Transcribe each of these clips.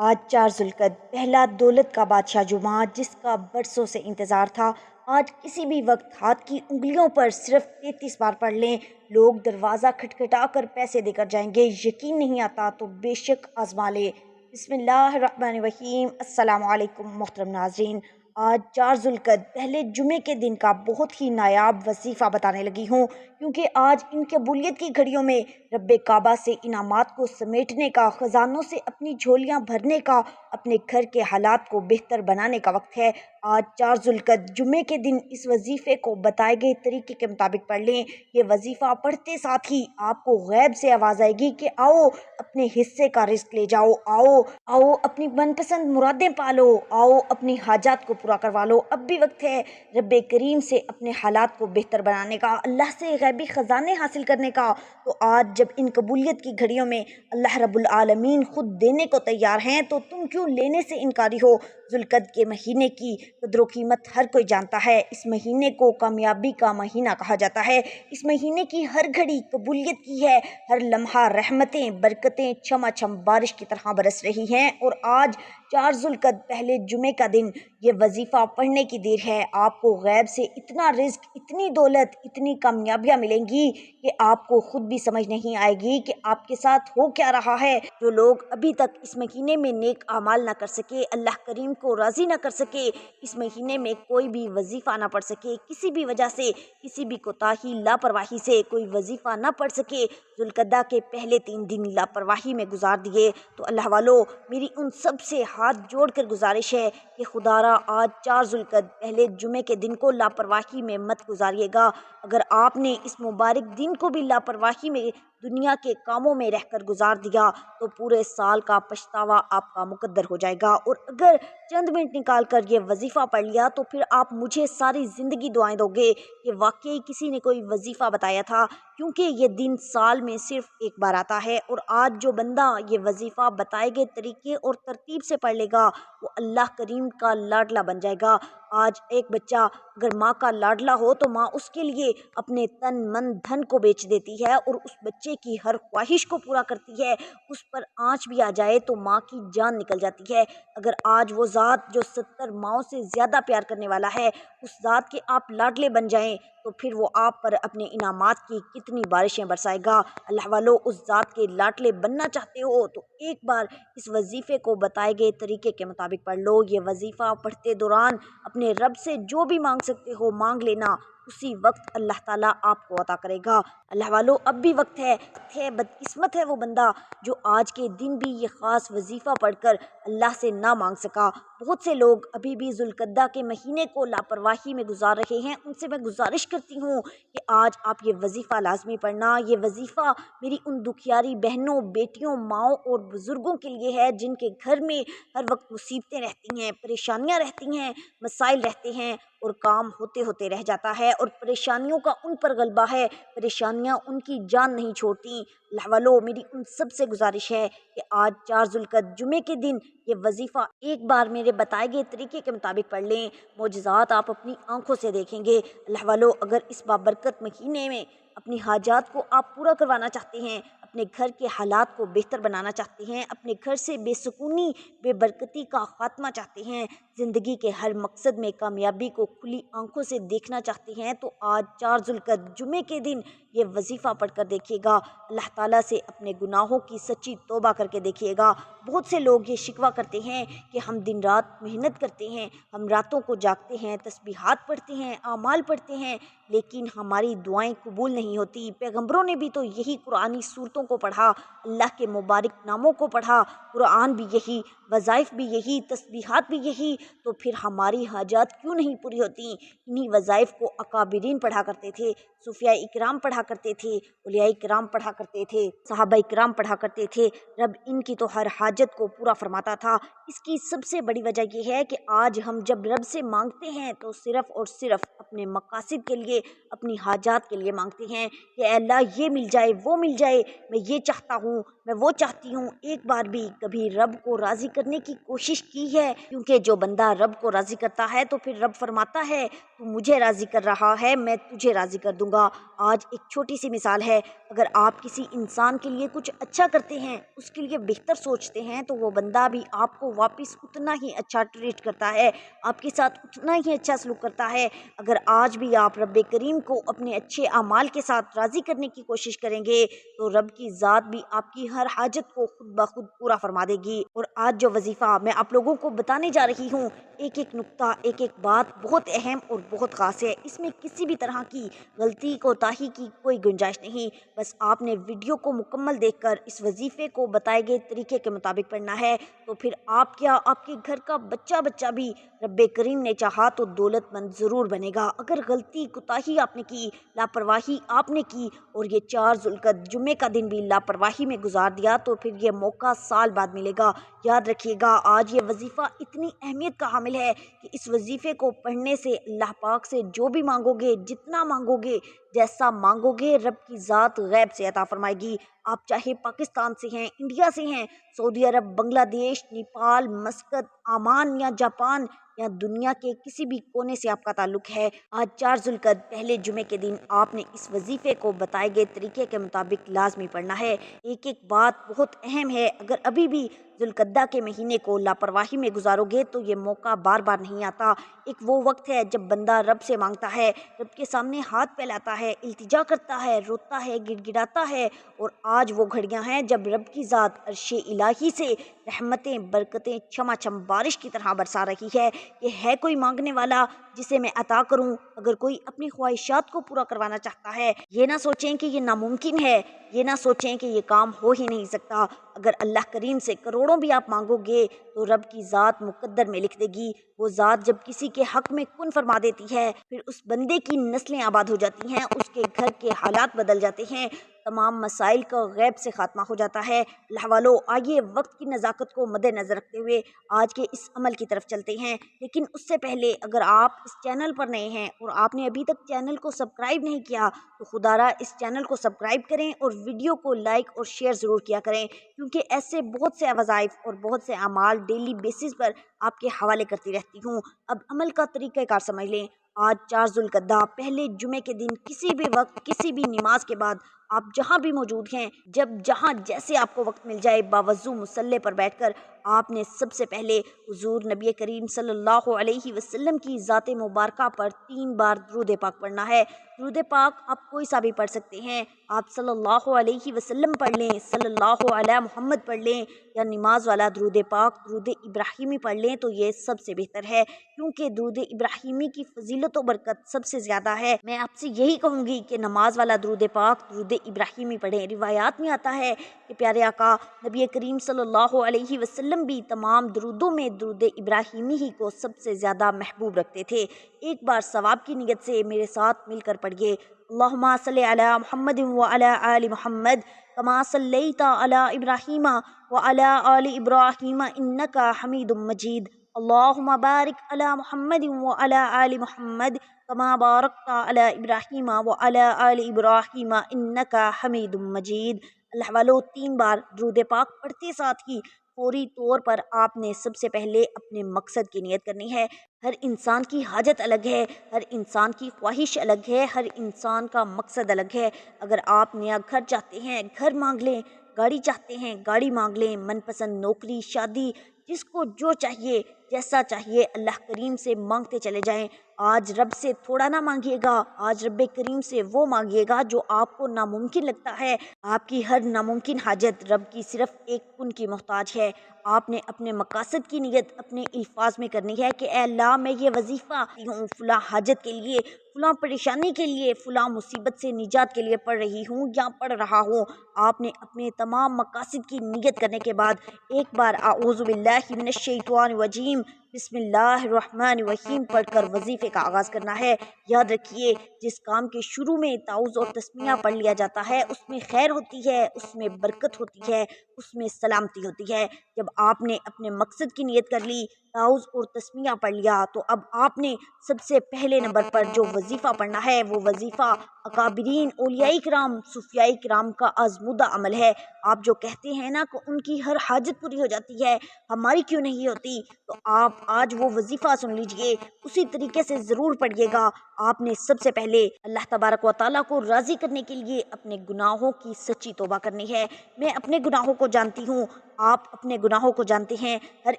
آج 4 ذوالقعدہ پہلا دولت کا بادشاہ جمعہ جس کا برسوں سے انتظار تھا، آج کسی بھی وقت ہاتھ کی انگلیوں پر صرف 33 بار پڑھ لیں، لوگ دروازہ کھٹکھٹا کر پیسے دے کر جائیں گے۔ یقین نہیں آتا تو بے شک آزما لیں۔ بسم اللہ الرحمن الرحیم۔ السلام علیکم محترم ناظرین، آج 4 ذوالقعدہ پہلے جمعے کے دن کا بہت ہی نایاب وظیفہ بتانے لگی ہوں، کیونکہ آج ان قبولیت کی گھڑیوں میں رب کعبہ سے انعامات کو سمیٹنے کا، خزانوں سے اپنی جھولیاں بھرنے کا، اپنے گھر کے حالات کو بہتر بنانے کا وقت ہے۔ آج 4 ذوالقعدہ جمعے کے دن اس وظیفے کو بتائے گئے طریقے کے مطابق پڑھ لیں۔ یہ وظیفہ پڑھتے ساتھ ہی آپ کو غیب سے آواز آئے گی کہ آؤ اپنے حصے کا رزق لے جاؤ، آؤ اپنی من پسند مرادیں پالو، آؤ اپنی حاجات کو پورا کروا لو۔ اب بھی وقت ہے رب کریم سے اپنے حالات کو بہتر بنانے کا، اللہ سے غیبی خزانے حاصل کرنے کا۔ تو آج جب ان قبولیت کی گھڑیوں میں اللہ رب العالمین خود دینے کو تیار ہیں تو تم کیوں لینے سے انکاری ہو؟ ذوالقعدہ کے مہینے کی قدر و قیمت ہر کوئی جانتا ہے۔ اس مہینے کو کامیابی کا مہینہ کہا جاتا ہے۔ اس مہینے کی ہر گھڑی قبولیت کی ہے، ہر لمحہ رحمتیں برکتیں چھما بارش کی طرح برس رہی ہیں۔ اور آج 4 ذوالقعدہ پہلے جمعے کا دن، یہ وظیفہ پڑھنے کی دیر ہے۔ آپ کو غیب سے اتنا رزق، اتنی دولت، اتنی کامیابیاں ملیں گی کہ آپ کو خود بھی سمجھ نہیں آئے گی کہ آپ کے ساتھ ہو کیا رہا ہے۔ جو لوگ ابھی تک اس مہینے میں نیک اعمال نہ کر سکے، اللہ کریم کو راضی نہ کر سکے، اس مہینے میں کوئی بھی وظیفہ نہ پڑھ سکے، کسی بھی وجہ سے، کسی بھی کوتاہی لاپرواہی سے کوئی وظیفہ نہ پڑھ سکے، ذوالقعدہ کے پہلے 3 دن لاپرواہی میں گزار دیے، تو اللہ والو میری ان سب سے ہاتھ جوڑ کر گزارش ہے کہ خدا را آج 4 ذوالقعدہ پہلے جمعے کے دن کو لاپرواہی میں مت گزاریے گا۔ اگر آپ نے اس مبارک دن کو بھی لاپرواہی میں دنیا کے کاموں میں رہ کر گزار دیا تو پورے سال کا پچھتاوا آپ کا مقدر ہو جائے گا۔ اور اگر چند منٹ نکال کر یہ وظیفہ پڑھ لیا تو پھر آپ مجھے ساری زندگی دعائیں دو گے کہ واقعی کسی نے کوئی وظیفہ بتایا تھا، کیونکہ یہ دن سال میں صرف ایک بار آتا ہے۔ اور آج جو بندہ یہ وظیفہ بتائے گئے طریقے اور ترتیب سے پڑھ لے گا وہ اللہ کریم کا لاڈلا بن جائے گا۔ آج ایک بچہ اگر ماں کا لاڈلا ہو تو ماں اس کے لیے اپنے تن من دھن کو بیچ دیتی ہے اور اس بچے کی ہر خواہش کو پورا کرتی ہے۔ اس پر آنچ بھی آ جائے تو ماں کی جان نکل جاتی ہے۔ اگر آج وہ ذات جو 70 ماؤں سے زیادہ پیار کرنے والا ہے، اس ذات کے آپ لاڈلے بن جائیں تو پھر وہ آپ پر اپنے انعامات کی کتنی بارشیں برسائے گا۔ اللہ والو اس ذات کے لاڈلے بننا چاہتے ہو تو ایک بار اس وظیفے کو بتائے گئے طریقے کے مطابق پڑھ لو۔ یہ وظیفہ پڑھتے دوران اپنے رب سے جو بھی مانگ سکتے ہو مانگ لینا، اسی وقت اللہ تعالیٰ آپ کو عطا کرے گا۔ اللہ والو اب بھی وقت ہے، بدقسمت ہے وہ بندہ جو آج کے دن بھی یہ خاص وظیفہ پڑھ کر اللہ سے نہ مانگ سکا۔ بہت سے لوگ ابھی بھی ذوالقعدہ کے مہینے کو لاپرواہی میں گزار رہے ہیں، ان سے میں گزارش کرتی ہوں کہ آج آپ یہ وظیفہ لازمی پڑھنا۔ یہ وظیفہ میری ان دکھیاری بہنوں، بیٹیوں، ماؤں اور بزرگوں کے لیے ہے جن کے گھر میں ہر وقت مصیبتیں رہتی ہیں، پریشانیاں رہتی ہیں، مسائل رہتے ہیں اور کام ہوتے ہوتے رہ جاتا ہے اور پریشانیوں کا ان پر غلبہ ہے، پریشانیاں ان کی جان نہیں چھوڑتی۔ اللہ والو میری ان سب سے گزارش ہے کہ آج 4 ذوالقعدہ جمعے کے دن یہ وظیفہ ایک بار میرے بتائے گئے طریقے کے مطابق پڑھ لیں، معجزات آپ اپنی آنکھوں سے دیکھیں گے۔ اللہ والو اگر اس بابرکت مہینے میں اپنی حاجات کو آپ پورا کروانا چاہتے ہیں، اپنے گھر کے حالات کو بہتر بنانا چاہتے ہیں، اپنے گھر سے بے سکونی، بے برکتی کا خاتمہ چاہتے ہیں، زندگی کے ہر مقصد میں کامیابی کو کھلی آنکھوں سے دیکھنا چاہتے ہیں تو آج 4 ذوالقعدہ جمعے کے دن یہ وظیفہ پڑھ کر دیکھیے گا، اللہ تعالیٰ سے اپنے گناہوں کی سچی توبہ کر کے دیکھیے گا۔ بہت سے لوگ یہ شکوہ کرتے ہیں کہ ہم دن رات محنت کرتے ہیں، ہم راتوں کو جاگتے ہیں، تسبیحات پڑھتے ہیں، اعمال پڑھتے ہیں، لیکن ہماری دعائیں قبول نہیں ہوتی۔ پیغمبروں نے بھی تو یہی قرآنی صورتوں کو پڑھا، اللہ کے مبارک ناموں کو پڑھا، قرآن بھی یہی، وظائف بھی یہی، تسبیحات بھی یہی، تو پھر ہماری حاجات کیوں نہیں پوری ہوتی؟ انہی وظائف کو اکابرین پڑھا کرتے تھے، صوفیاء اکرام پڑھا کرتے تھے، اولیاء اکرام پڑھا کرتے تھے، صحابہ اکرام پڑھا کرتے تھے، رب ان کی تو ہر حاجت کو پورا فرماتا تھا۔ اس کی سب سے بڑی وجہ یہ ہے کہ آج ہم جب رب سے مانگتے ہیں تو صرف اور صرف اپنے مقاصد کے لیے، اپنی حاجات کے لیے مانگتے ہیں کہ اے اللہ یہ مل جائے، وہ مل جائے، میں یہ چاہتا ہوں، میں وہ چاہتی ہوں۔ ایک بار بھی کبھی رب کو راضی کرنے کی کوشش کی ہے؟ کیونکہ جو بندہ رب کو راضی کرتا ہے تو پھر رب فرماتا ہے تو مجھے راضی کر رہا ہے، میں تجھے راضی کر دوں گا۔ آج ایک چھوٹی سی مثال ہے، اگر آپ کسی انسان کے لیے کچھ اچھا کرتے ہیں، اس کے لیے بہتر سوچتے ہیں، تو وہ بندہ بھی آپ کو واپس اتنا ہی اچھا ٹریٹ کرتا ہے، آپ کے ساتھ اتنا ہی اچھا سلوک کرتا ہے۔ اگر آج بھی آپ رب کریم کو اپنے اچھے اعمال کے ساتھ راضی کرنے کی کوشش کریں گے تو رب کی ذات بھی آپ کی ہر حاجت کو خود بخود پورا فرما دے گی۔ اور آج جو وظیفہ میں آپ لوگوں کو بتانے جا رہی ہوں، ایک ایک نقطہ، ایک ایک بات بہت اہم اور بہت خاص ہے، اس میں کسی بھی طرح کی غلطی کوتاہی کی کوئی گنجائش نہیں۔ بس آپ نے ویڈیو کو مکمل دیکھ کر اس وظیفے کو بتائے گئے طریقے کے مطابق پڑھنا ہے، تو پھر آپ کیا، آپ کے گھر کا بچہ بھی رب کریم نے چاہا تو دولت مند ضرور بنے گا۔ اگر غلطی کوتاہی آپ نے کی، لاپرواہی آپ نے کی اور یہ 4 ذوالقعدہ جمعے کا دن بھی لاپرواہی میں گزار دیا تو پھر یہ موقع سال بعد ملے گا۔ یاد رکھیے گا، آج یہ وظیفہ اتنی اہمیت کا حامل ہے کہ اس وظیفے کو پڑھنے سے اللہ پاک سے جو بھی مانگو گے، جتنا مانگو گے، جیسا مانگو گے، رب کی ذات غیب سے عطا فرمائے گی۔ آپ چاہے پاکستان سے ہیں، انڈیا سے ہیں، سعودی عرب، بنگلہ دیش، نیپال، مسقط، عمان یا جاپان یا دنیا کے کسی بھی کونے سے آپ کا تعلق ہے، آج 4 ذوالقعدہ پہلے جمعے کے دن آپ نے اس وظیفے کو بتائے گئے طریقے کے مطابق لازمی پڑھنا ہے۔ ایک ایک بات بہت اہم ہے، اگر ابھی بھی ذوالقعدہ کے مہینے کو لاپرواہی میں گزارو گے تو یہ موقع بار بار نہیں آتا۔ ایک وہ وقت ہے جب بندہ رب سے مانگتا ہے، رب کے سامنے ہاتھ پھیلاتا ہے، التجا کرتا ہے، روتا ہے، گڑ گڑاتا ہے، اور آج وہ گھڑیاں ہیں جب رب کی ذات عرش الہی سے رحمتیں، برکتیں چھما چھم بارش کی طرح برسا رہی ہے۔ یہ ہے کوئی مانگنے والا جسے میں عطا کروں؟ اگر کوئی اپنی خواہشات کو پورا کروانا چاہتا ہے، یہ نہ سوچیں کہ یہ ناممکن ہے، یہ نہ سوچیں کہ یہ کام ہو ہی نہیں سکتا۔ اگر اللہ کریم سے کروڑوں بھی آپ مانگو گے تو رب کی ذات مقدر میں لکھ دے گی۔ وہ ذات جب کسی کے حق میں کن فرما دیتی ہے، پھر اس بندے کی نسلیں آباد ہو جاتی ہیں، اس کے گھر کے حالات بدل جاتے ہیں، تمام مسائل کا غیب سے خاتمہ ہو جاتا ہے۔ اللہ والو، آئیے وقت کی نزاکت کو مد نظر رکھتے ہوئے آج کے اس عمل کی طرف چلتے ہیں، لیکن اس سے پہلے اگر آپ اس چینل پر نئے ہیں اور آپ نے ابھی تک چینل کو سبسکرائب نہیں کیا تو خدا را اس چینل کو سبسکرائب کریں اور ویڈیو کو لائک اور شیئر ضرور کیا کریں، کیونکہ ایسے بہت سے وظائف اور بہت سے اعمال ڈیلی بیسس پر آپ کے حوالے کرتی رہتی ہوں۔ اب عمل کا طریقہ کار سمجھ لیں۔ آج 4 ذوالقعدہ پہلے جمعے کے دن کسی بھی وقت، کسی بھی نماز کے بعد، آپ جہاں بھی موجود ہیں، جب جہاں جیسے آپ کو وقت مل جائے، باوضو مصلی پر بیٹھ کر آپ نے سب سے پہلے حضور نبی کریم صلی اللہ علیہ وسلم کی ذات مبارکہ پر 3 بار درود پاک پڑھنا ہے۔ درود پاک آپ کوئی سا بھی پڑھ سکتے ہیں، آپ صلی اللہ علیہ وسلم پڑھ لیں، صلی اللہ علیہ محمد پڑھ لیں، یا نماز والا درود پاک درود ابراہیمی پڑھ لیں تو یہ سب سے بہتر ہے، کیونکہ درود ابراہیمی کی فضیلت و برکت سب سے زیادہ ہے۔ میں آپ سے یہی کہوں گی کہ نماز والا درود پاک درود ابراہیمی پڑھیں۔ روایات میں آتا ہے کہ پیارے آقا نبی کریم صلی اللہ علیہ وسلم بھی تمام درودوں میں درود ابراہیمی ہی کو سب سے زیادہ محبوب رکھتے تھے۔ ایک بار ثواب کی نیت سے میرے ساتھ مل کر پڑھیے، اللہم صلی علی محمد وعلی آل محمد کما صلیت علی ابراہیم وعلی آل ابراہیم انک حمید مجید، اللہم بارک علی محمد وعلی آل محمد کما بارکت علی ابراہیم وعلی آل ابراہیم انک حمید مجید۔ اللہ والو، 3 بار درود پاک پڑھتے ساتھ ہی فوری طور پر آپ نے سب سے پہلے اپنے مقصد کی نیت کرنی ہے۔ ہر انسان کی حاجت الگ ہے، ہر انسان کی خواہش الگ ہے، ہر انسان کا مقصد الگ ہے۔ اگر آپ نیا گھر چاہتے ہیں، گھر مانگ لیں، گاڑی چاہتے ہیں، گاڑی مانگ لیں، من پسند نوکری، شادی، جس کو جو چاہیے، جیسا چاہیے، اللہ کریم سے مانگتے چلے جائیں۔ آج رب سے تھوڑا نہ مانگیے گا، آج رب کریم سے وہ مانگیے گا جو آپ کو ناممکن لگتا ہے۔ آپ کی ہر ناممکن حاجت رب کی صرف ایک کن کی محتاج ہے۔ آپ نے اپنے مقاصد کی نیت اپنے الفاظ میں کرنی ہے کہ اے اللہ، میں یہ وظیفہ ہوں فلاں حاجت کے لیے، فلاں پریشانی کے لیے، فلاں مصیبت سے نجات کے لیے پڑھ رہی ہوں یا پڑھ رہا ہوں۔ آپ نے اپنے تمام مقاصد کی نیت کرنے کے بعد ایک بار اعوذ باللہ من الشیطان الرجیم بسم اللہ الرحمن الرحیم پڑھ کر وظیفے کا آغاز کرنا ہے۔ یاد رکھیے، جس کام کے شروع میں تعوذ اور تسمیہ پڑھ لیا جاتا ہے اس میں خیر ہوتی ہے، اس میں برکت ہوتی ہے، اس میں سلامتی ہوتی ہے۔ جب آپ نے اپنے مقصد کی نیت کر لی، تعوذ اور تسمیہ پڑھ لیا، تو اب آپ نے سب سے پہلے نمبر پر جو وظیفہ پڑھنا ہے وہ وظیفہ اکابرین، اولیاء کرام، صوفیاء کرام کا آزمودہ عمل ہے۔ آپ جو کہتے ہیں نا کہ ان کی ہر حاجت پوری ہو جاتی ہے، ہماری کیوں نہیں ہوتی، تو آپ آج وہ وظیفہ سن لیجئے، اسی طریقے سے ضرور پڑھیے گا۔ آپ نے سب سے پہلے اللہ تبارک و تعالیٰ کو راضی کرنے کے لیے اپنے گناہوں کی سچی توبہ کرنی ہے۔ میں اپنے گناہوں کو جانتی ہوں، آپ اپنے گناہوں کو جانتے ہیں۔ ہر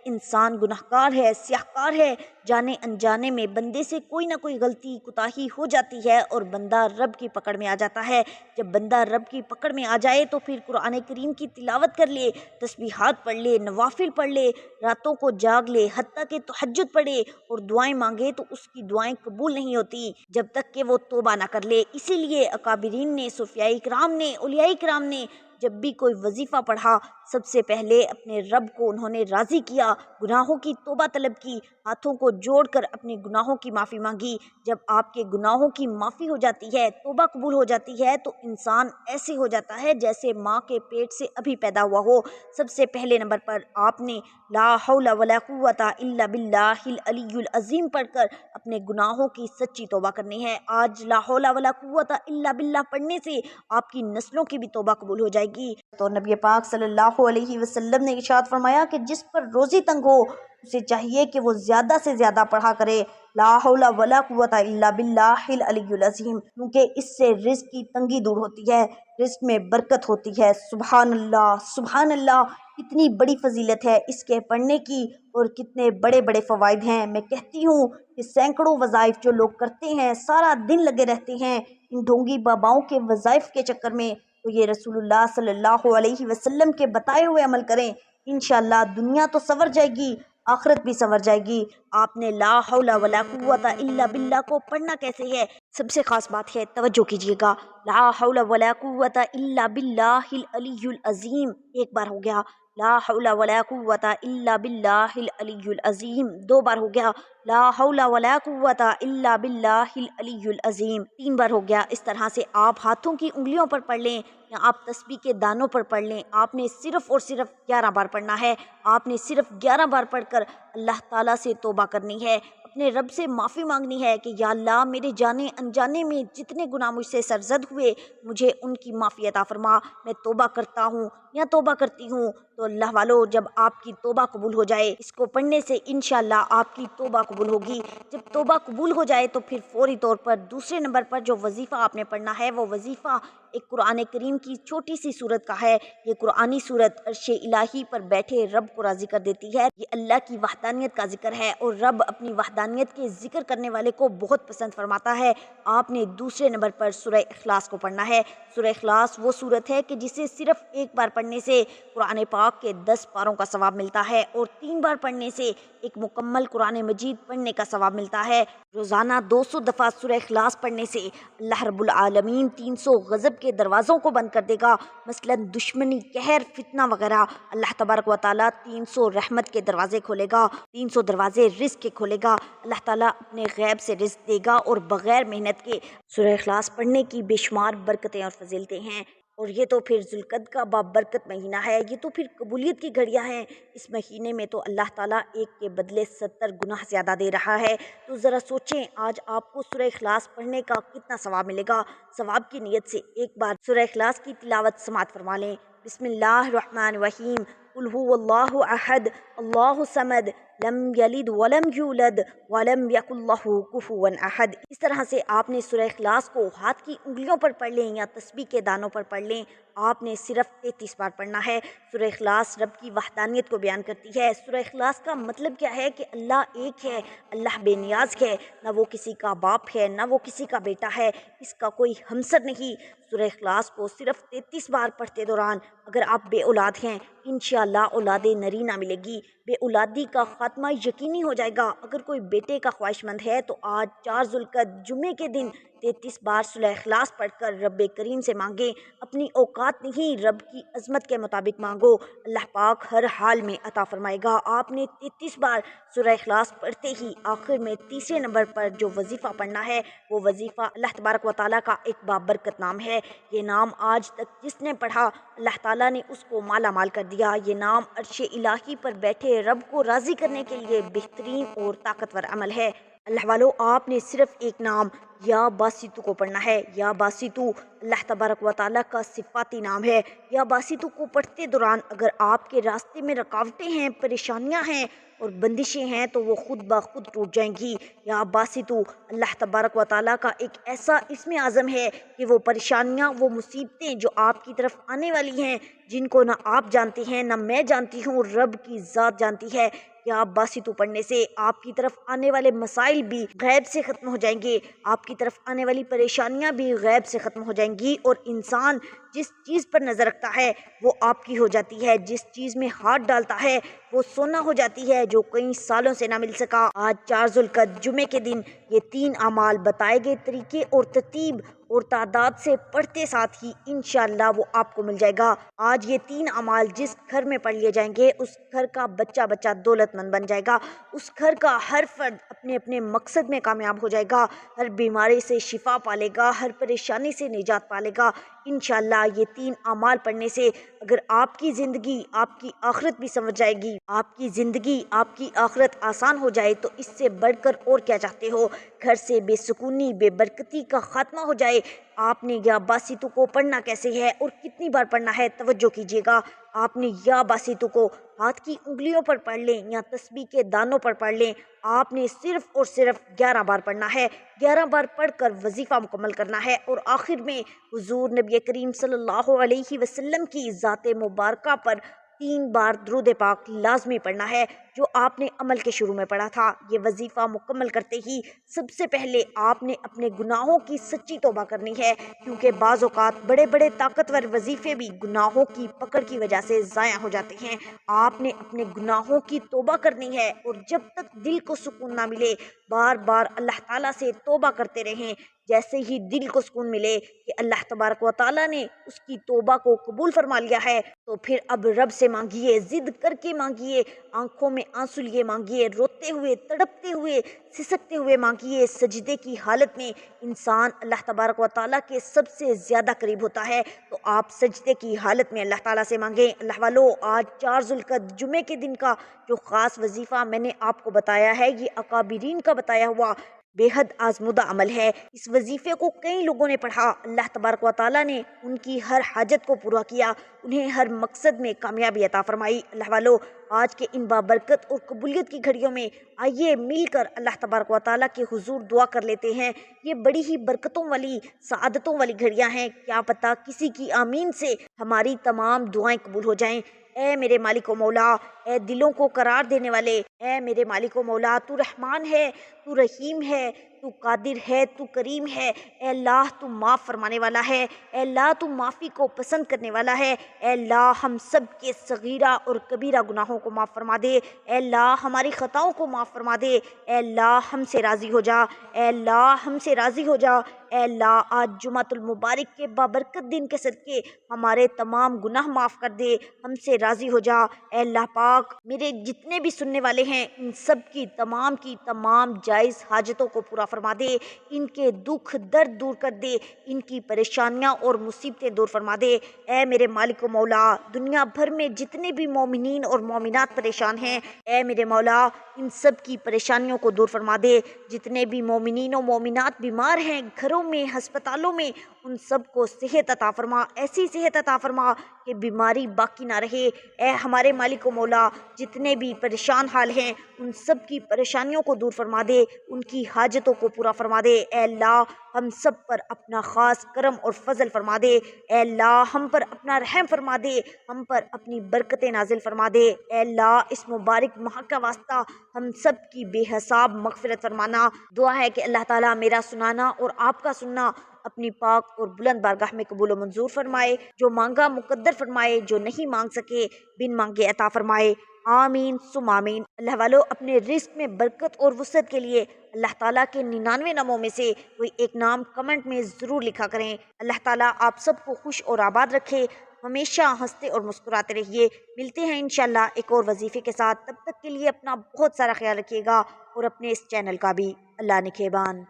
انسان گناہگار ہے، سیاہکار ہے، جانے انجانے میں بندے سے کوئی نہ کوئی غلطی کوتاہی ہو جاتی ہے اور بندہ رب کی پکڑ میں آ جاتا ہے۔ جب بندہ رب کی پکڑ میں آ جائے تو پھر قرآن کریم کی تلاوت کر لے، تسبیحات پڑھ لے، نوافل پڑھ لے، راتوں کو جاگ لے، حتیٰ کہ تہجد پڑھے اور دعائیں مانگے تو اس کی دعائیں قبول نہیں ہوتی جب تک کہ وہ توبہ نہ کر لے۔ اسی لیے اکابرین نے، صوفیاء کرام نے، اولیاء کرام نے جب بھی کوئی وظیفہ پڑھا سب سے پہلے اپنے رب کو انہوں نے راضی کیا، گناہوں کی توبہ طلب کی، ہاتھوں کو جوڑ کر اپنے گناہوں کی معافی مانگی۔ جب آپ کے گناہوں کی معافی ہو جاتی ہے، توبہ قبول ہو جاتی ہے تو انسان ایسے ہو جاتا ہے جیسے ماں کے پیٹ سے ابھی پیدا ہوا ہو۔ سب سے پہلے نمبر پر آپ نے لا حول ولا قوت الا باللہ العلی العظیم پڑھ کر اپنے گناہوں کی سچی توبہ کرنی ہے۔ آج لا حول ولا قوت الا باللہ پڑھنے سے آپ کی نسلوں کی بھی توبہ قبول ہو جائے گی۔ تو نبی پاک صلی اللہ علیہ وسلم نے ارشاد فرمایا کہ جس پر روزی تنگ ہو اسے چاہیے کہ وہ زیادہ سے زیادہ پڑھا کرے لا حول ولا قوت الا باللہ العلی العظیم، کیونکہ اس سے رزق کی تنگی دور ہوتی ہے، رزق میں برکت ہوتی ہے۔ سبحان اللہ، سبحان اللہ، کتنی بڑی فضیلت ہے اس کے پڑھنے کی اور کتنے بڑے بڑے فوائد ہیں۔ میں کہتی ہوں کہ سینکڑوں وظائف جو لوگ کرتے ہیں، سارا دن لگے رہتے ہیں ان ڈھونگی باباؤں کے وظائف کے چکر میں، تو یہ رسول اللہ صلی اللہ علیہ وسلم کے بتائے ہوئے عمل کریں، انشاءاللہ دنیا تو سنور جائے گی، آخرت بھی سنور جائے گی۔ آپ نے لا حول ولا قوت الا باللہ کو پڑھنا کیسے ہے، سب سے خاص بات ہے، توجہ کیجیے گا۔ لا حول ولا قوت الا باللہ العلی العظیم ایک بار ہو گیا، لا حول ولا قوت الا باللہ العلی العظیم دو بار ہو گیا، لا حول ولا قوت الا باللہ العلی العظیم تین بار ہو گیا۔ اس طرح سے آپ ہاتھوں کی انگلیوں پر پڑھ لیں یا آپ تسبیح کے دانوں پر پڑھ لیں، آپ نے صرف اور صرف 11 بار پڑھنا ہے۔ آپ نے صرف 11 بار پڑھ کر اللہ تعالیٰ سے توبہ کرنی ہے، اپنے رب سے معافی مانگنی ہے کہ یا اللہ میرے جانے انجانے میں جتنے گناہ مجھ سے سرزد ہوئے مجھے ان کی معافی عطا فرما، میں توبہ کرتا ہوں یا توبہ کرتی ہوں۔ تو اللہ والو، جب آپ کی توبہ قبول ہو جائے اس کو پڑھنے سے انشاءاللہ آپ کی توبہ قبول ہوگی۔ جب توبہ قبول ہو جائے تو پھر فوری طور پر دوسرے نمبر پر جو وظیفہ آپ نے پڑھنا ہے وہ وظیفہ ایک قرآن کریم کی چھوٹی سی سورت کا ہے۔ یہ قرآنی سورت عرش الہی پر بیٹھے رب کو راضی کر دیتی ہے۔ یہ اللہ کی وحدانیت کا ذکر ہے اور رب اپنی وحدانیت کے ذکر کرنے والے کو بہت پسند فرماتا ہے۔ آپ نے دوسرے نمبر پر سورہ اخلاص کو پڑھنا ہے۔ سورہ اخلاص وہ سورت ہے کہ جسے صرف ایک بار پڑھنے سے قرآن پاک کے 10 پاروں کا ثواب ملتا ہے اور 3 بار پڑھنے سے ایک مکمل قرآن مجید پڑھنے کا ثواب ملتا ہے۔ روزانہ 200 دفعہ سورہ اخلاص پڑھنے سے اللہ رب العالمین 300 غضب کے دروازوں کو بند کر دے گا، مثلا دشمنی، قہر، فتنہ وغیرہ۔ اللہ تبارک و تعالیٰ 300 رحمت کے دروازے کھولے گا، 300 دروازے رزق کے کھولے گا۔ اللہ تعالیٰ اپنے غیب سے رزق دے گا اور بغیر محنت کے۔ سورہ اخلاص پڑھنے کی بے شمار برکتیں اور فضیلتیں ہیں، اور یہ تو پھر ذوالقعدہ کا بابرکت مہینہ ہے، یہ تو پھر قبولیت کی گھڑیاں ہیں۔ اس مہینے میں تو اللہ تعالیٰ ایک کے بدلے 70 گناہ زیادہ دے رہا ہے۔ تو ذرا سوچیں آج آپ کو سورہ اخلاص پڑھنے کا کتنا ثواب ملے گا۔ ثواب کی نیت سے ایک بار سورہ اخلاص کی تلاوت سماعت فرما لیں۔ بسم اللہ الرحمن الرحیم، قل هو اللہ احد اللہ الصمد لم یلد ولم یولد ولم یکن لہ کفوا احد۔ اس طرح سے آپ نے سورہ اخلاص کو ہاتھ کی انگلیوں پر پڑھ لیں یا تسبیح کے دانوں پر پڑھ لیں۔ آپ نے صرف 33 بار پڑھنا ہے۔ سورہ اخلاص رب کی وحدانیت کو بیان کرتی ہے۔ سورہ اخلاص کا مطلب کیا ہے کہ اللہ ایک ہے، اللہ بے نیاز ہے، نہ وہ کسی کا باپ ہے نہ وہ کسی کا بیٹا ہے، اس کا کوئی ہمسر نہیں۔ سورہ اخلاص کو صرف 33 بار پڑھتے دوران اگر آپ بے اولاد ہیں انشاءاللہ اولاد نرینہ ملے گی، بے اولادی کا خاتمہ یقینی ہو جائے گا۔ اگر کوئی بیٹے کا خواہش مند ہے تو آج 4 ذوالقعدہ جمعے کے دن 33 بار سورہ اخلاص پڑھ کر رب کریم سے مانگیں، اپنی اوقات نہیں رب کی عظمت کے مطابق مانگو، اللہ پاک ہر حال میں عطا فرمائے گا۔ آپ نے 33 بار سورہ اخلاص پڑھتے ہی آخر میں تیسرے نمبر پر جو وظیفہ پڑھنا ہے وہ وظیفہ اللہ تبارک و تعالیٰ کا ایک بابرکت نام ہے۔ یہ نام آج تک جس نے پڑھا اللہ تعالیٰ نے اس کو مالا مال کر دیا۔ یہ نام عرش الہی پر بیٹھے رب کو راضی کرنے کے لیے بہترین اور طاقتور عمل ہے۔ اللہ والو، آپ نے صرف ایک نام یا باسطو کو پڑھنا ہے۔ یا باسطو اللہ تبارک و تعالیٰ کا صفاتی نام ہے۔ یا باسطو کو پڑھتے دوران اگر آپ کے راستے میں رکاوٹیں ہیں، پریشانیاں ہیں اور بندشیں ہیں تو وہ خود بخود ٹوٹ جائیں گی۔ یا باسطو اللہ تبارک و تعالیٰ کا ایک ایسا اسم اعظم ہے کہ وہ پریشانیاں، وہ مصیبتیں جو آپ کی طرف آنے والی ہیں، جن کو نہ آپ جانتے ہیں نہ میں جانتی ہوں، رب کی ذات جانتی ہے۔ یا باسطو پڑھنے سے آپ کی طرف آنے والے مسائل بھی غیب سے ختم ہو جائیں گے، آپ کی طرف آنے والی پریشانیاں بھی غیب سے ختم ہو جائیں گی، اور انسان جس چیز پر نظر رکھتا ہے وہ آپ کی ہو جاتی ہے، جس چیز میں ہاتھ ڈالتا ہے وہ سونا ہو جاتی ہے جو کئی سالوں سے نہ مل سکا۔ آج 4 ذوالقعدہ جمعے کے دن یہ 3 اعمال بتائے گئے طریقے اور ترتیب اور تعداد سے پڑھتے ساتھ ہی انشاءاللہ وہ آپ کو مل جائے گا۔ آج یہ 3 اعمال جس گھر میں پڑھ لیے جائیں گے اس گھر کا بچہ بچہ دولت مند بن جائے گا، اس گھر کا ہر فرد اپنے اپنے مقصد میں کامیاب ہو جائے گا، ہر بیماری سے شفا پالے گا، ہر پریشانی سے نجات پالے گا۔ انشاءاللہ یہ 3 اعمال پڑھنے سے اگر آپ کی زندگی، آپ کی آخرت بھی سمجھ جائے گی، آپ کی زندگی، آپ کی آخرت آسان ہو جائے تو اس سے بڑھ کر اور کیا چاہتے ہو؟ گھر سے بے سکونی، بے برکتی کا خاتمہ ہو جائے۔ آپ نے یا باسطو کو پڑھنا کیسے ہے اور کتنی بار پڑھنا ہے توجہ کیجیے گا۔ آپ نے یا باسطو کو ہاتھ کی انگلیوں پر پڑھ لیں یا تسبیح کے دانوں پر پڑھ لیں، آپ نے صرف اور صرف 11 بار پڑھنا ہے۔ 11 بار پڑھ کر وظیفہ مکمل کرنا ہے اور آخر میں حضور نبی کریم صلی اللہ علیہ وسلم کی ذات مبارکہ پر 3 بار درود پاک لازمی پڑھنا ہے جو آپ نے عمل کے شروع میں پڑھا تھا۔ یہ وظیفہ مکمل کرتے ہی سب سے پہلے آپ نے اپنے گناہوں کی سچی توبہ کرنی ہے، کیونکہ بعض اوقات بڑے بڑے طاقتور وظیفے بھی گناہوں کی پکڑ کی وجہ سے ضائع ہو جاتے ہیں۔ آپ نے اپنے گناہوں کی توبہ کرنی ہے اور جب تک دل کو سکون نہ ملے بار بار اللہ تعالیٰ سے توبہ کرتے رہیں۔ جیسے ہی دل کو سکون ملے کہ اللہ تبارک و تعالیٰ نے اس کی توبہ کو قبول فرما لیا ہے تو پھر اب رب سے مانگیے، ضد کر کے مانگیے، آنکھوں میں آنسو لیے مانگیے، روتے ہوئے، تڑپتے ہوئے، سسکتے ہوئے مانگیے۔ سجدے کی حالت میں انسان اللہ تبارک و تعالیٰ کے سب سے زیادہ قریب ہوتا ہے، تو آپ سجدے کی حالت میں اللہ تعالیٰ سے مانگیں۔ اللہ والو، آج 4 ذوالقعدہ جمعے کے دن کا جو خاص وظیفہ میں نے آپ کو بتایا ہے یہ اکابرین کا بتایا ہوا بے حد آزمودہ عمل ہے۔ اس وظیفے کو کئی لوگوں نے پڑھا، اللہ تبارک و تعالیٰ نے ان کی ہر حاجت کو پورا کیا، انہیں ہر مقصد میں کامیابی عطا فرمائی۔ اللہ والو، آج کے ان بابرکت اور قبولیت کی گھڑیوں میں آئیے مل کر اللہ تبارک و تعالیٰ کے حضور دعا کر لیتے ہیں۔ یہ بڑی ہی برکتوں والی، سعادتوں والی گھڑیاں ہیں، کیا پتہ کسی کی آمین سے ہماری تمام دعائیں قبول ہو جائیں۔ اے میرے مالک و مولا، اے دلوں کو قرار دینے والے، اے میرے مالک و مولا، تو رحمان ہے، تو رحیم ہے، تو قادر ہے، تو کریم ہے۔ اے اللہ، تو معاف فرمانے والا ہے، اے اللہ تو معافی کو پسند کرنے والا ہے۔ اے اللہ، ہم سب کے صغیرہ اور کبیرہ گناہوں کو معاف فرما دے۔ اے اللہ، ہماری خطاؤں کو معاف فرما دے۔ اے اللہ، ہم سے راضی ہو جا۔ اے اللہ، ہم سے راضی ہو جا۔ اے اللہ، آج جمعۃ المبارک کے بابرکت دن کے صدقے ہمارے تمام گناہ معاف کر دے، ہم سے راضی ہو جا۔ اے اللہ پاک، میرے جتنے بھی سننے والے ہیں ان سب کی تمام جائز حاجتوں کو پورا فرما دے، ان کے دکھ درد دور کر دے، ان کی پریشانیاں اور مصیبتیں دور فرما دے۔ اے میرے مالک و مولا، دنیا بھر میں جتنے بھی مومنین اور مومنات پریشان ہیں، اے میرے مولا ان سب کی پریشانیوں کو دور فرما دے۔ جتنے بھی مومنین و مومنات بیمار ہیں گھروں میں، ہسپتالوں میں، ان سب کو صحت عطا فرما، ایسی صحت عطا فرما کہ بیماری باقی نہ رہے۔ اے ہمارے مالک و مولا، جتنے بھی پریشان حال ہیں ان سب کی پریشانیوں کو دور فرما دے، ان کی حاجتوں کو پورا فرما دے۔ اے اللہ، ہم سب پر اپنا خاص کرم اور فضل فرما دے۔ اے اللہ، ہم پر اپنا رحم فرما دے، ہم پر اپنی برکتیں نازل فرما دے۔ اے اللہ، اس مبارک ماہ کا واسطہ ہم سب کی بے حساب مغفرت فرمانا۔ دعا ہے کہ اللہ تعالیٰ میرا سنانا اور آپ کا سننا اپنی پاک اور بلند بارگاہ میں قبول و منظور فرمائے، جو مانگا مقدر فرمائے، جو نہیں مانگ سکے بن مانگے عطا فرمائے۔ آمین ثم آمین۔ اللہ والو، اپنے رزق میں برکت اور وسعت کے لیے اللہ تعالیٰ کے 99 ناموں میں سے کوئی ایک نام کمنٹ میں ضرور لکھا کریں۔ اللہ تعالیٰ آپ سب کو خوش اور آباد رکھے، ہمیشہ ہنستے اور مسکراتے رہیے۔ ملتے ہیں انشاءاللہ ایک اور وظیفے کے ساتھ، تب تک کے لیے اپنا بہت سارا خیال رکھیے گا اور اپنے اس چینل کا بھی۔ اللہ نگہبان۔